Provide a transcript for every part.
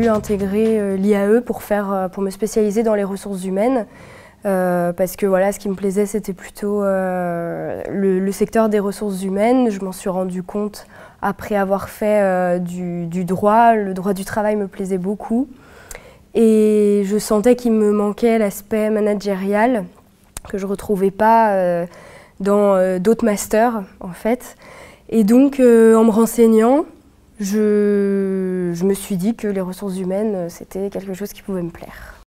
intégrer l'IAE pour me spécialiser dans les ressources humaines. Parce que voilà, ce qui me plaisait, c'était plutôt le secteur des ressources humaines. Je m'en suis rendu compte après avoir fait du droit. Le droit du travail me plaisait beaucoup. Et je sentais qu'il me manquait l'aspect managérial que je ne retrouvais pas dans d'autres masters, en fait. Et donc, en me renseignant, je me suis dit que les ressources humaines, c'était quelque chose qui pouvait me plaire.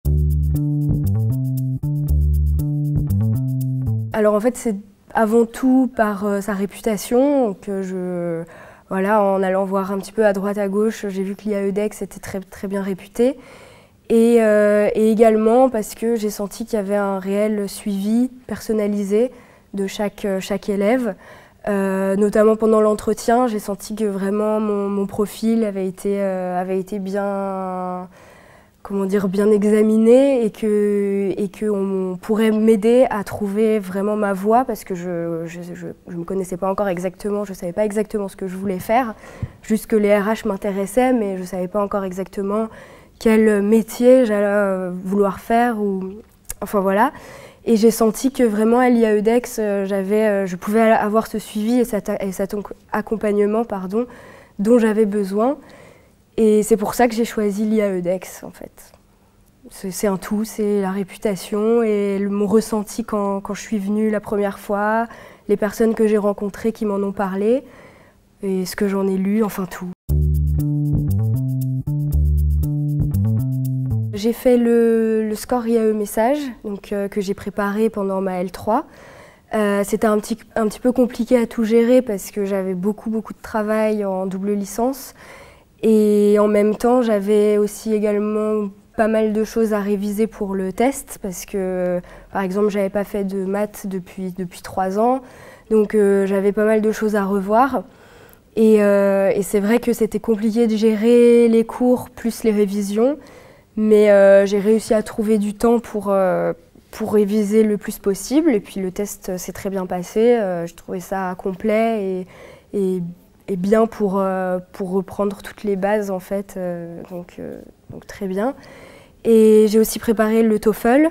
Alors en fait, c'est avant tout par sa réputation que voilà, en allant voir un petit peu à droite à gauche, j'ai vu que l'IAE-DEX était très bien réputé. Et également parce que j'ai senti qu'il y avait un réel suivi personnalisé de chaque élève. Notamment pendant l'entretien, j'ai senti que vraiment mon profil avait été bien, comment dire, bien examiné et qu'on pourrait m'aider à trouver vraiment ma voie parce que je me connaissais pas encore exactement, je savais pas exactement ce que je voulais faire, juste que les RH m'intéressaient, mais je savais pas encore exactement quel métier j'allais vouloir faire, enfin voilà. Et j'ai senti que vraiment à l'IAE-DEX, je pouvais avoir ce suivi et cet accompagnement dont j'avais besoin. Et c'est pour ça que j'ai choisi l'IAE-DEX en fait. C'est un tout, c'est la réputation et mon ressenti quand je suis venue la première fois, les personnes que j'ai rencontrées qui m'en ont parlé, et ce que j'en ai lu, enfin tout. J'ai fait le score IAE Message que j'ai préparé pendant ma L3. C'était un petit peu compliqué à tout gérer parce que j'avais beaucoup de travail en double licence. Et en même temps, j'avais aussi également pas mal de choses à réviser pour le test parce que, par exemple, j'avais pas fait de maths depuis 3 ans. Donc j'avais pas mal de choses à revoir. Et c'est vrai que c'était compliqué de gérer les cours plus les révisions. Mais j'ai réussi à trouver du temps pour réviser le plus possible. Et puis le test s'est très bien passé. J'ai trouvé ça complet et bien pour reprendre toutes les bases en fait. Donc très bien. Et j'ai aussi préparé le TOEFL.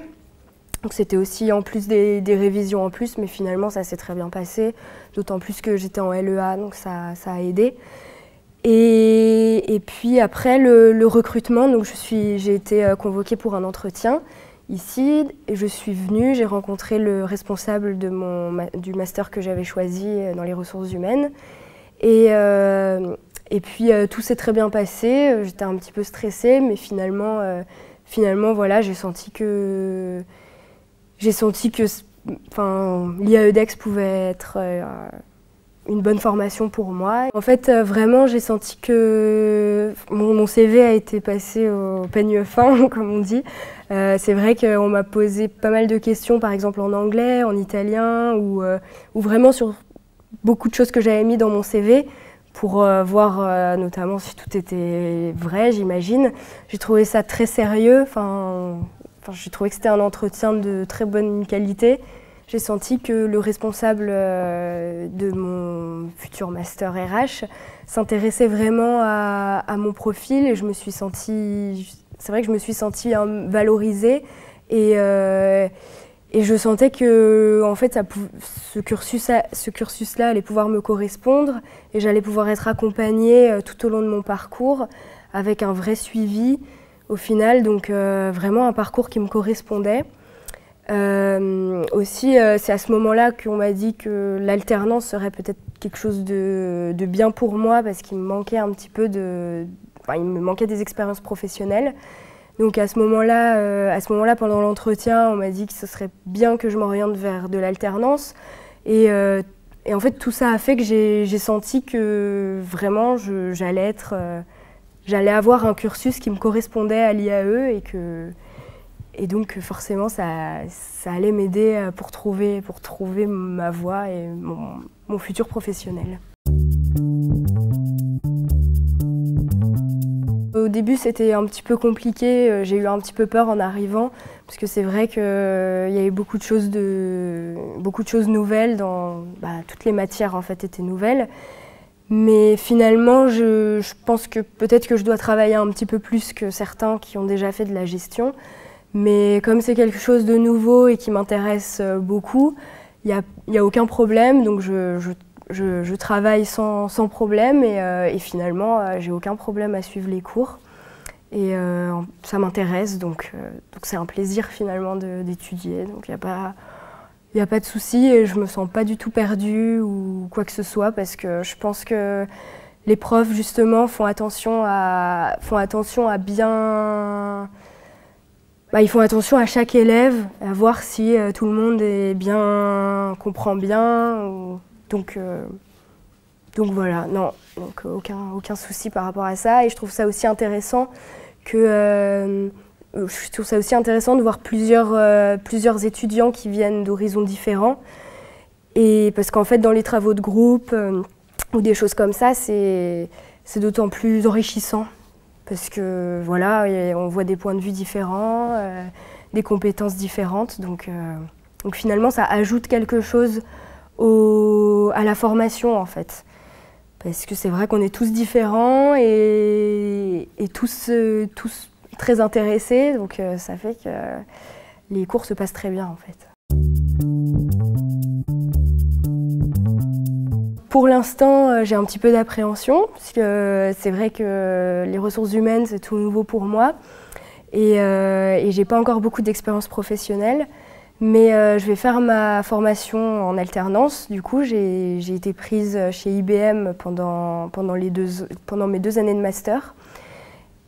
Donc c'était aussi en plus des révisions en plus, mais finalement ça s'est très bien passé. D'autant plus que j'étais en LEA, donc ça a aidé. Et puis après le recrutement, donc j'ai été convoquée pour un entretien ici et je suis venue, j'ai rencontré le responsable du master que j'avais choisi dans les ressources humaines et puis tout s'est très bien passé, j'étais un petit peu stressée mais finalement voilà, j'ai senti que l'IAE-DEX pouvait être une bonne formation pour moi. En fait, vraiment, j'ai senti que mon CV a été passé au peigne fin, comme on dit. C'est vrai qu'on m'a posé pas mal de questions, par exemple en anglais, en italien, ou vraiment sur beaucoup de choses que j'avais mis dans mon CV pour voir notamment si tout était vrai, j'imagine. J'ai trouvé ça très sérieux. J'ai trouvé que c'était un entretien de très bonne qualité. J'ai senti que le responsable de mon futur master RH s'intéressait vraiment à mon profil et c'est vrai que je me suis sentie valorisée et je sentais que en fait, ce cursus-là allait pouvoir me correspondre et j'allais pouvoir être accompagnée tout au long de mon parcours avec un vrai suivi au final, donc vraiment un parcours qui me correspondait. Aussi, c'est à ce moment-là qu'on m'a dit que l'alternance serait peut-être quelque chose de bien pour moi parce qu'il me manquait un petit peu il me manquait des expériences professionnelles. Donc à ce moment-là, pendant l'entretien, on m'a dit que ce serait bien que je m'oriente vers de l'alternance. Et en fait, tout ça a fait que j'ai senti que vraiment j'allais avoir un cursus qui me correspondait à l'IAE et donc forcément ça allait m'aider pour trouver ma voie et mon futur professionnel. Au début c'était un petit peu compliqué, j'ai eu un petit peu peur en arrivant parce que c'est vrai qu'il y a eu beaucoup de choses nouvelles, toutes les matières en fait étaient nouvelles. Mais finalement, je pense que peut-être que je dois travailler un petit peu plus que certains qui ont déjà fait de la gestion. Mais comme c'est quelque chose de nouveau et qui m'intéresse beaucoup, il n'y a aucun problème. Donc je travaille sans problème et finalement, j'ai aucun problème à suivre les cours. Et ça m'intéresse, donc c'est un plaisir finalement d'étudier. Donc il n'y a pas de souci et je me sens pas du tout perdue ou quoi que ce soit parce que je pense que les profs justement font attention à bien... ils font attention à chaque élève, à voir si tout le monde est bien, comprend bien. Donc voilà, non, donc aucun souci par rapport à ça. Et je trouve ça aussi intéressant de voir plusieurs étudiants qui viennent d'horizons différents. Et parce qu'en fait, dans les travaux de groupe ou des choses comme ça, c'est d'autant plus enrichissant. Parce que voilà, on voit des points de vue différents, des compétences différentes. Donc finalement, ça ajoute quelque chose à la formation en fait. Parce que c'est vrai qu'on est tous différents et tous très intéressés, donc ça fait que les cours se passent très bien en fait. Pour l'instant, j'ai un petit peu d'appréhension, parce que c'est vrai que les ressources humaines, c'est tout nouveau pour moi et j'ai pas encore beaucoup d'expérience professionnelle. Mais je vais faire ma formation en alternance. Du coup, j'ai été prise chez IBM pendant mes 2 années de master.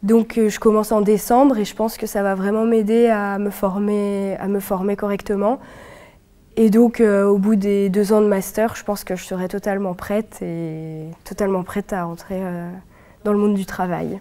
Donc je commence en décembre et je pense que ça va vraiment m'aider à me former correctement. Et donc au bout des 2 ans de master, je pense que je serai totalement prête à rentrer dans le monde du travail.